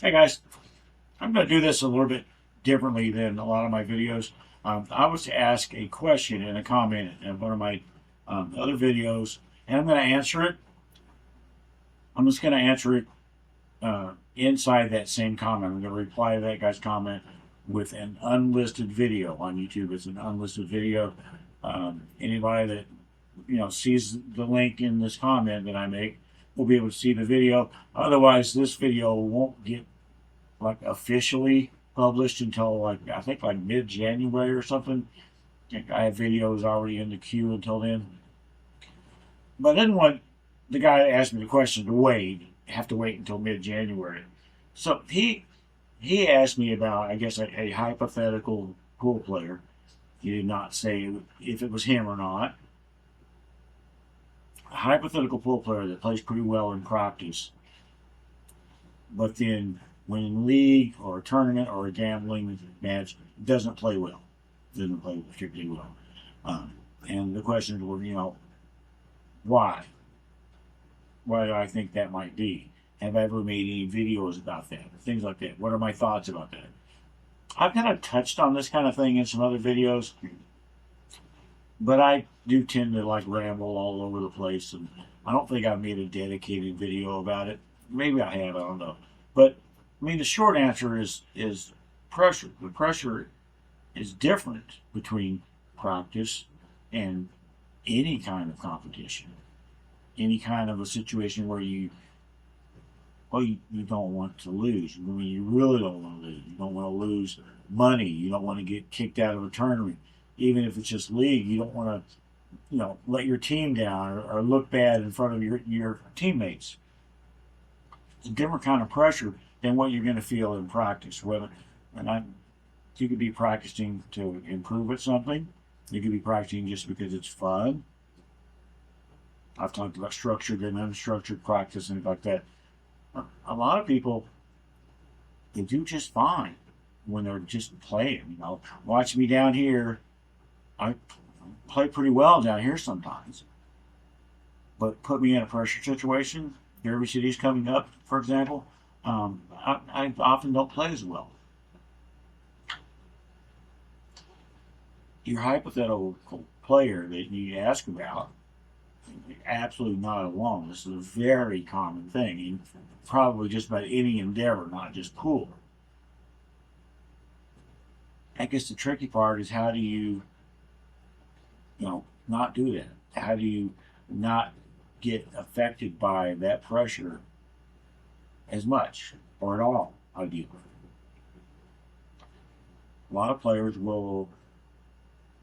Hey guys, I'm going to do this a little bit differently than a lot of my videos. I was to ask a question in a comment in one of my other videos, and I'm going to answer it. I'm just going to answer it inside that same comment. I'm going to reply to that guy's comment with an unlisted video on YouTube. It's an unlisted video. Anybody that sees the link in this comment that I make will be able to see the video. Otherwise, this video won't get officially published until I think mid-January or something. I have videos already in the queue until then. But I didn't want the guy that asked me the question to have to wait until mid-January. So he asked me about, I guess, a hypothetical pool player. He did not say if it was him or not. A hypothetical pool player that plays pretty well in practice, but then when in league or a tournament or a gambling match, doesn't play well. Doesn't play particularly well. And the questions were, why? Why do I think that might be? Have I ever made any videos about that? Things like that. What are my thoughts about that? I've kind of touched on this kind of thing in some other videos, but I do tend to ramble all over the place, and I don't think I've made a dedicated video about it. Maybe I have, I don't know. But I mean, the short answer is pressure. The pressure is different between practice and any kind of competition, any kind of a situation where you don't want to lose. I mean, you really don't want to lose. You don't want to lose money. You don't want to get kicked out of a tournament. Even if it's just league, you don't want to, let your team down or look bad in front of your teammates. It's a different kind of pressure than what you're going to feel in practice. You could be practicing to improve at something. You could be practicing just because it's fun. I've talked about structured and unstructured practice and like that. A lot of people, they do just fine when they're just playing. Watch me down here. I play pretty well down here sometimes. But put me in a pressure situation, Derby City's coming up, for example, I often don't play as well. Your hypothetical player that you ask about, absolutely not alone. This is a very common thing in probably just about any endeavor, not just pool. I guess the tricky part is how do you not do that? How do you not get affected by that pressure as much or at all, ideally? A lot of players will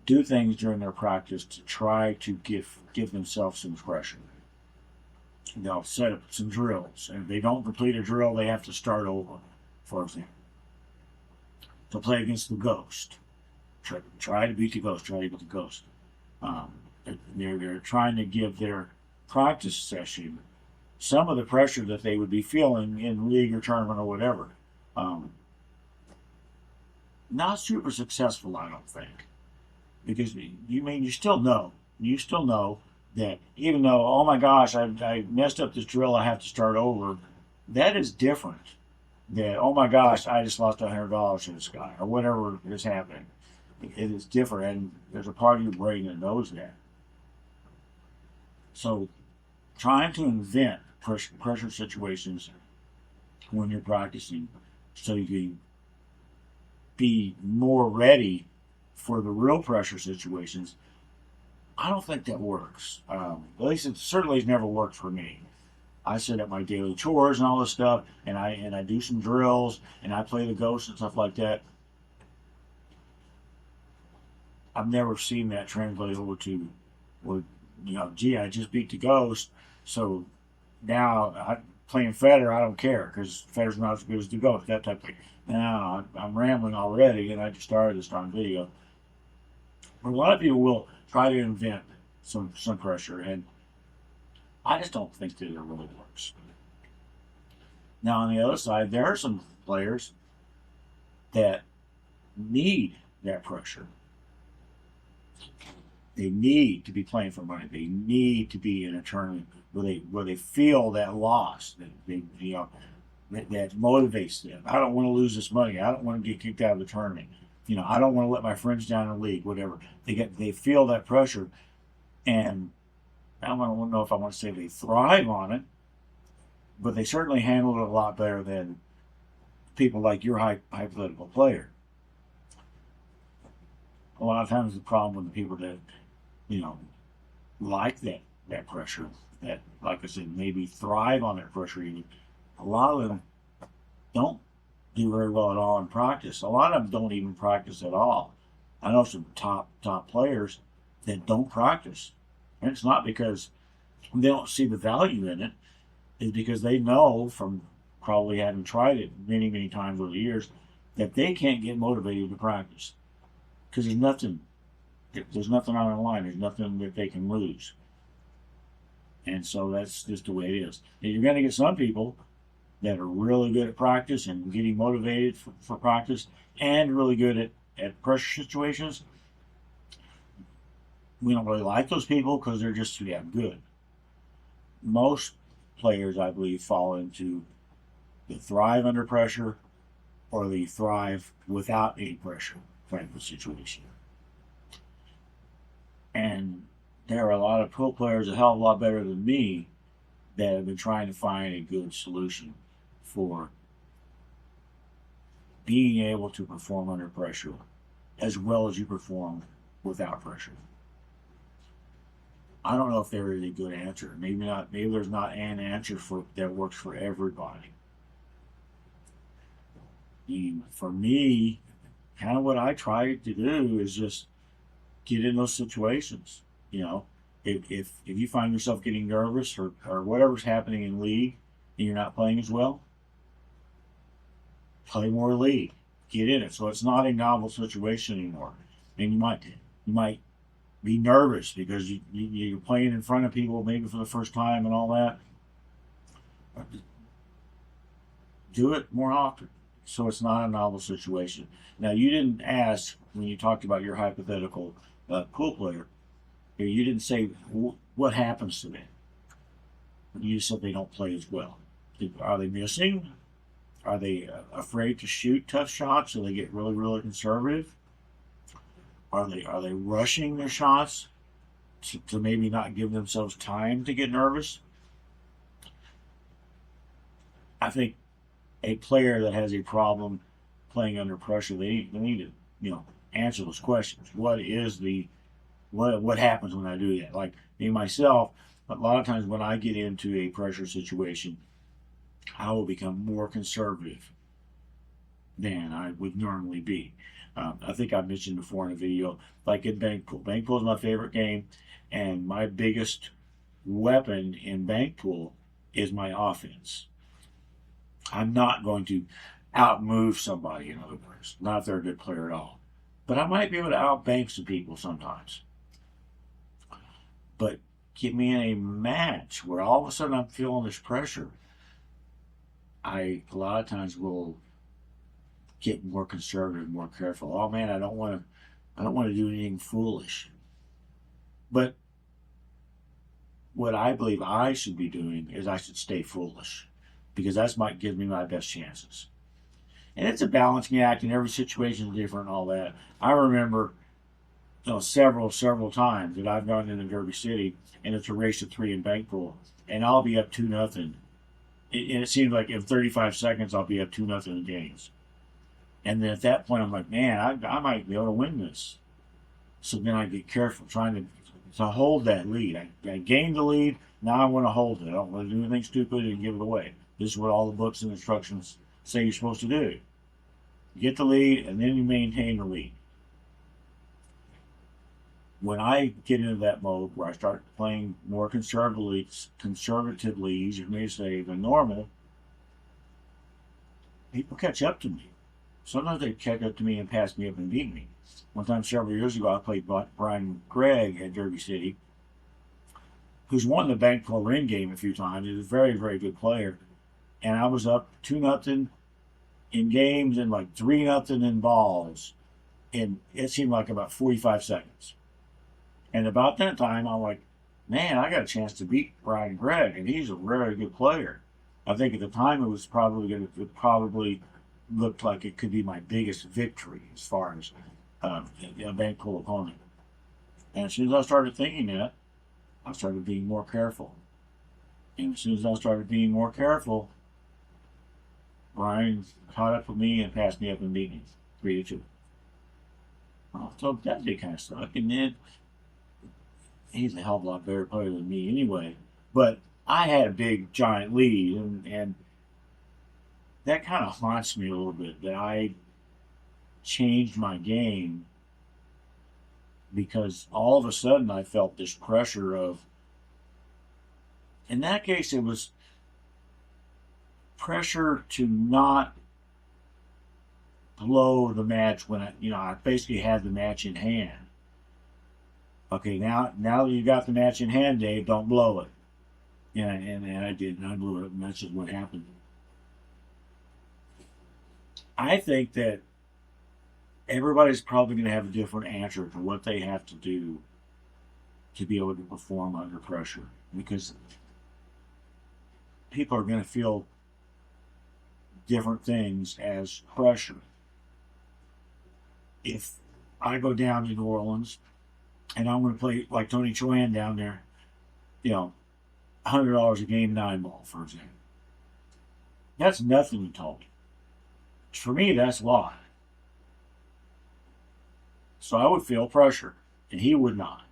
do things during their practice to try to give themselves some pressure. They'll set up some drills, and if they don't complete a drill, they have to start over, for example. To play against the ghost. Try to beat the ghost. Try to beat the ghost. They're trying to give their practice session some of the pressure that they would be feeling in league or tournament or whatever. Not super successful, I don't think, because you still know that even though, oh my gosh, I messed up this drill, I have to start over. That is different than, oh my gosh, I just lost $100 to this guy or whatever is happening. It is different, and there's a part of your brain that knows that. So trying to invent pressure situations when you're practicing so you can be more ready for the real pressure situations, I don't think that works. At least it certainly has never worked for me. I set up my daily chores and all this stuff, and I do some drills, and I play the ghost and stuff like that. I've never seen that translate over to, well, gee, I just beat the ghost, so now I'm playing Federer, I don't care, because Federer's not as good as the ghost, that type of thing. Now, I'm rambling already, and I just started this darn video. But a lot of people will try to invent some pressure, and I just don't think that it really works. Now, on the other side, there are some players that need that pressure. They need to be playing for money. They need to be in a tournament where they feel that loss. That that motivates them. I don't want to lose this money. I don't want to get kicked out of the tournament. I don't want to let my friends down in the league, whatever. They feel that pressure, and I don't know if I want to say they thrive on it, but they certainly handle it a lot better than people like your hypothetical player. A lot of times the problem with the people that, like that pressure, that, like I said, maybe thrive on that pressure even, a lot of them don't do very well at all in practice. A lot of them don't even practice at all. I know some top players that don't practice. And it's not because they don't see the value in it. It's because they know from probably having tried it many, many times over the years that they can't get motivated to practice. Because there's nothing on the line. There's nothing that they can lose. And so that's just the way it is. And you're going to get some people that are really good at practice and getting motivated for practice and really good at pressure situations. We don't really like those people because they're just too damn good. Most players, I believe, fall into the thrive under pressure or the thrive without any pressure type of situation. And there are a lot of pro players a hell of a lot better than me that have been trying to find a good solution for being able to perform under pressure as well as you perform without pressure. I don't know if there is a good answer. Maybe not. Maybe there's not an answer that works for everybody. For me, kind of what I try to do is just get in those situations. If you find yourself getting nervous or whatever's happening in league and you're not playing as well, play more league. Get in it. So it's not a novel situation anymore. And you might be nervous because you're playing in front of people maybe for the first time and all that. Do it more often so it's not a novel situation. Now, you didn't ask when you talked about your hypothetical pool player. You didn't say what happens to them. You said they don't play as well. Are they missing? Are they afraid to shoot tough shots so they get really, really conservative? Are they rushing their shots to maybe not give themselves time to get nervous? I think a player that has a problem playing under pressure, they need to answer those questions. What happens when I do that? Like me myself, a lot of times when I get into a pressure situation, I will become more conservative than I would normally be. I think I mentioned before in a video, like in bank pool. Bank pool is my favorite game, and my biggest weapon in bank pool is my offense. I'm not going to outmove somebody, in other words, not if they're a good player at all. But I might be able to outbank some people sometimes. But get me in a match where all of a sudden I'm feeling this pressure, I a lot of times will get more conservative, more careful. Oh man, I don't want to do anything foolish. But what I believe I should be doing is I should stay foolish, because that's might give me my best chances. And it's a balancing act, and every situation is different and all that. I remember several times that I've gone into Derby City and it's a race to 3 in bank pool, and I'll be up 2-0. And it seems like in 35 seconds I'll be up 2-0 in games. And then at that point I'm like, man, I might be able to win this. So then I get careful, trying to hold that lead. I gained the lead, now I want to hold it. I don't want to do anything stupid and give it away. This is what all the books and instructions say you're supposed to do. You get the lead, and then you maintain the lead. When I get into that mode where I start playing more conservatively, easier for me to say, than normal, people catch up to me. Sometimes they catch up to me and pass me up and beat me. One time several years ago, I played Brian Gregg at Derby City, who's won the bank pool ring game a few times. He's a very, very good player. And I was up 2-0 in games and like 3-0 in balls. And it seemed like about 45 seconds. And about that time, I'm like, man, I got a chance to beat Brian Gregg, and he's a very good player. I think at the time it probably looked like it could be my biggest victory as far as a bankroll opponent. And as soon as I started thinking that, I started being more careful. And as soon as I started being more careful, Brian caught up with me and passed me up and beat me 3-2. So that did kind of suck. And then he's a hell of a lot better player than me anyway. But I had a big giant lead, and that kind of haunts me a little bit, that I changed my game because all of a sudden I felt this pressure of, in that case, it was pressure to not blow the match when I basically had the match in hand. Okay, now that you got the match in hand, Dave, don't blow it. And I did, and I blew it, and that's just what happened. I think that everybody's probably going to have a different answer to what they have to do to be able to perform under pressure, because people are going to feel different things as pressure. If I go down to New Orleans and I'm going to play like Tony Choyan down there, $100 a game 9-ball, for example, that's nothing to Tony. For me, that's a lot. So I would feel pressure, and he would not.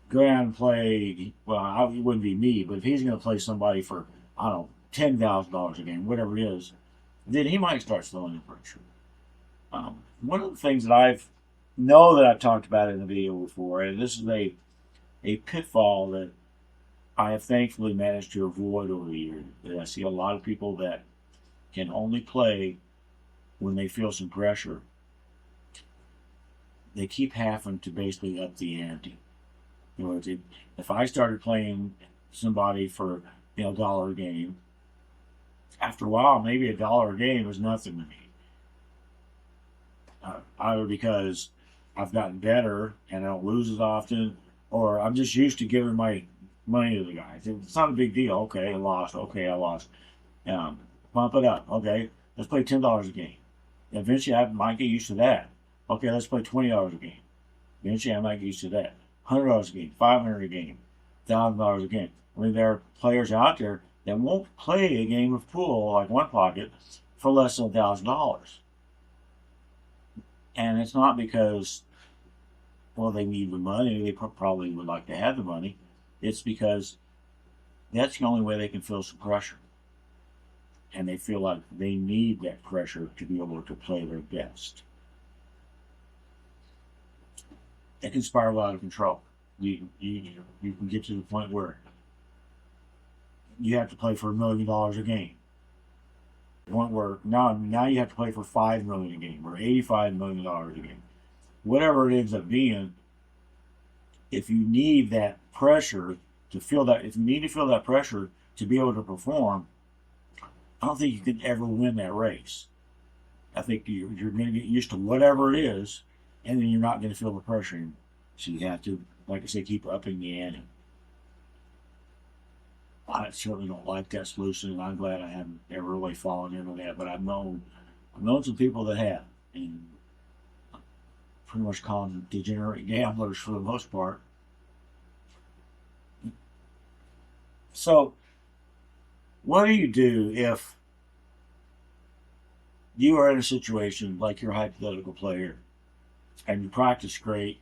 Go down and play, well, it wouldn't be me, but if he's going to play somebody for, I don't know, $10,000 a game, whatever it is, then he might start feeling the pressure. One of the things that I've talked about in the video before, and this is a pitfall that I have thankfully managed to avoid over the years, that I see a lot of people that can only play when they feel some pressure. They keep having to basically up the ante. If I started playing somebody for $1 a game, after a while, maybe $1 a game was nothing to me. Either because I've gotten better and I don't lose as often, or I'm just used to giving my money to the guys. It's not a big deal. Okay, I lost. Okay, I lost. Bump it up. Okay, let's play $10 a game. Eventually, I might get used to that. Okay, let's play $20 a game. Eventually, I might get used to that. $100 a game, $500 a game, $1,000 a game. I mean, there are players out there that won't play a game of pool like One Pocket for less than $1,000. And it's not because, they need the money. They probably would like to have the money. It's because that's the only way they can feel some pressure. And they feel like they need that pressure to be able to play their best. It can spiral out of control. You can get to the point where you have to play for $1 million a game. The point where now you have to play for $5 million a game or $85 million a game. Whatever it ends up being, if you need that pressure to feel that, if you need to feel that pressure to be able to perform, I don't think you can ever win that race. I think you're going to get used to whatever it is, and then you're not going to feel the pressure anymore. So you have to, like I say, keep upping the ante. I certainly don't like that solution, and I'm glad I haven't ever really fallen into that. But I've known some people that have, and pretty much call them degenerate gamblers for the most part. So, what do you do if you are in a situation like your hypothetical player, and you practice great,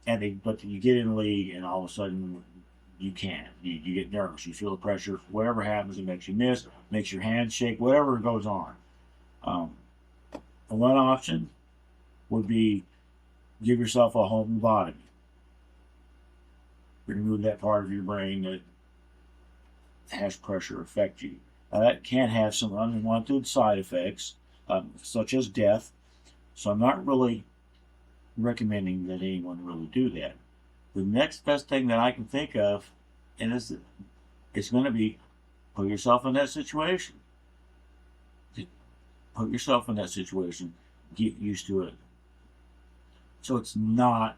but you get in the league, and all of a sudden you can't. You get nervous. You feel the pressure. Whatever happens, it makes you miss, makes your hands shake, whatever goes on. One option would be give yourself a home lobotomy. Remove that part of your brain that has pressure affect you. That can have some unwanted side effects, such as death. So I'm not really recommending that anyone really do that. The next best thing that I can think of, and it's going to be put yourself in that situation. Put yourself in that situation. Get used to it. So it's not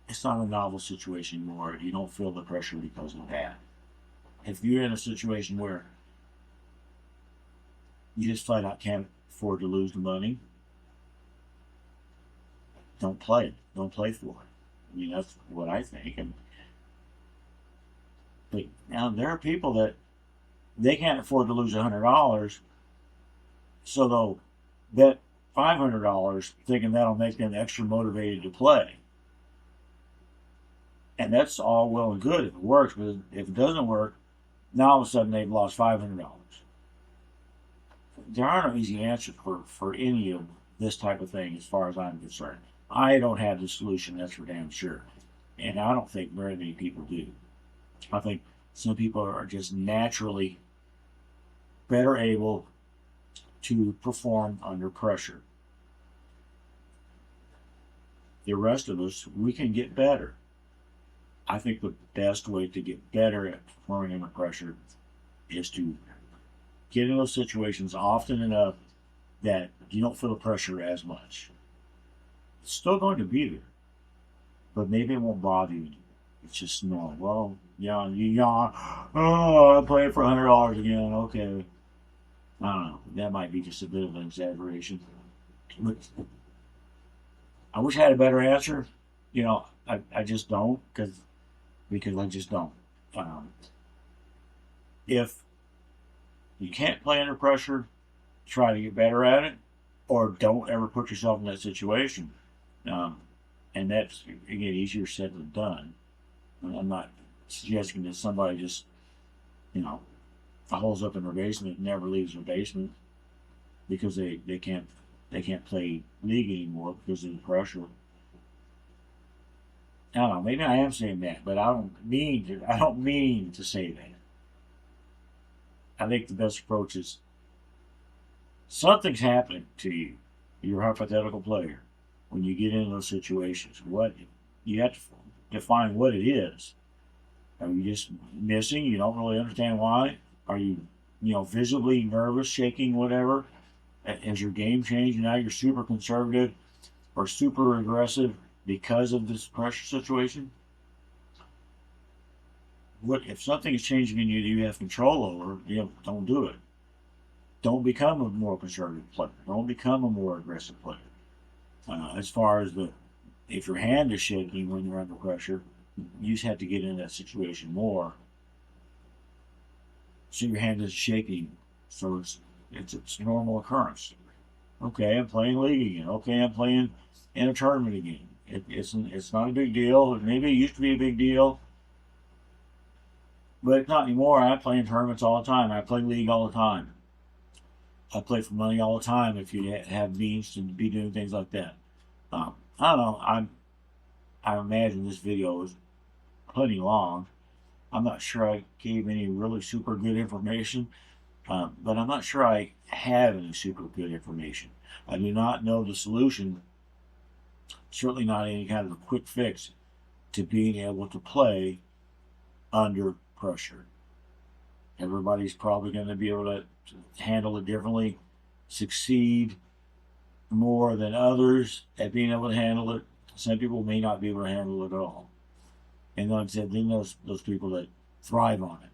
it's not a novel situation anymore. You don't feel the pressure because of that. If you're in a situation where you just flat out can't afford to lose the money, don't play it. Don't play for it. I mean, that's what I think. But now there are people that they can't afford to lose $100, so they'll bet $500 thinking that'll make them extra motivated to play. And that's all well and good if it works, but if it doesn't work, now all of a sudden they've lost $500. There are no easy answers for any of this type of thing as far as I'm concerned. I don't have the solution, that's for damn sure. And I don't think very many people do. I think some people are just naturally better able to perform under pressure. The rest of us, we can get better. I think the best way to get better at performing under pressure is to get in those situations often enough that you don't feel the pressure as much. It's still going to be there, but maybe it won't bother you. It's just normal. Well, yeah, you yawn. Oh, I'm playing for $100 again. Okay. I don't know. That might be just a bit of an exaggeration. But I wish I had a better answer. I just don't because I just don't. If you can't play under pressure, try to get better at it, or don't ever put yourself in that situation. And that's, again, easier said than done. I'm not suggesting that somebody just, holes up in their basement and never leaves their basement because they can't play league anymore because of the pressure. I don't know. Maybe I am saying that, but I don't mean to say that. I think the best approach is something's happening to you, your hypothetical player, when you get into those situations. What you have to define what it is. Are you just missing? You don't really understand why? Are you, visibly nervous, shaking, whatever? Has your game changed? Now you're super conservative or super aggressive because of this pressure situation? What if something is changing in you that you have control over? Don't do it. Don't become a more conservative player. Don't become a more aggressive player. As far as if your hand is shaking when you're under pressure, you just have to get in that situation more. So your hand is shaking, so it's a normal occurrence. Okay, I'm playing league again. Okay, I'm playing in a tournament again. It's not a big deal. Maybe it used to be a big deal, but it's not anymore. I play in tournaments all the time. I play league all the time. I play for money all the time if you have means to be doing things like that. I don't know. I imagine this video is plenty long. I'm not sure I gave any really super good information, but I'm not sure I have any super good information. I do not know the solution, certainly not any kind of a quick fix to being able to play under pressure. Everybody's probably going to be able to handle it differently, succeed more than others at being able to handle it. Some people may not be able to handle it at all. And like I said, then those people that thrive on it.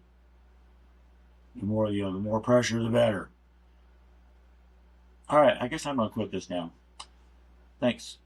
The more pressure, the better. All right, I guess I'm going to quit this now. Thanks.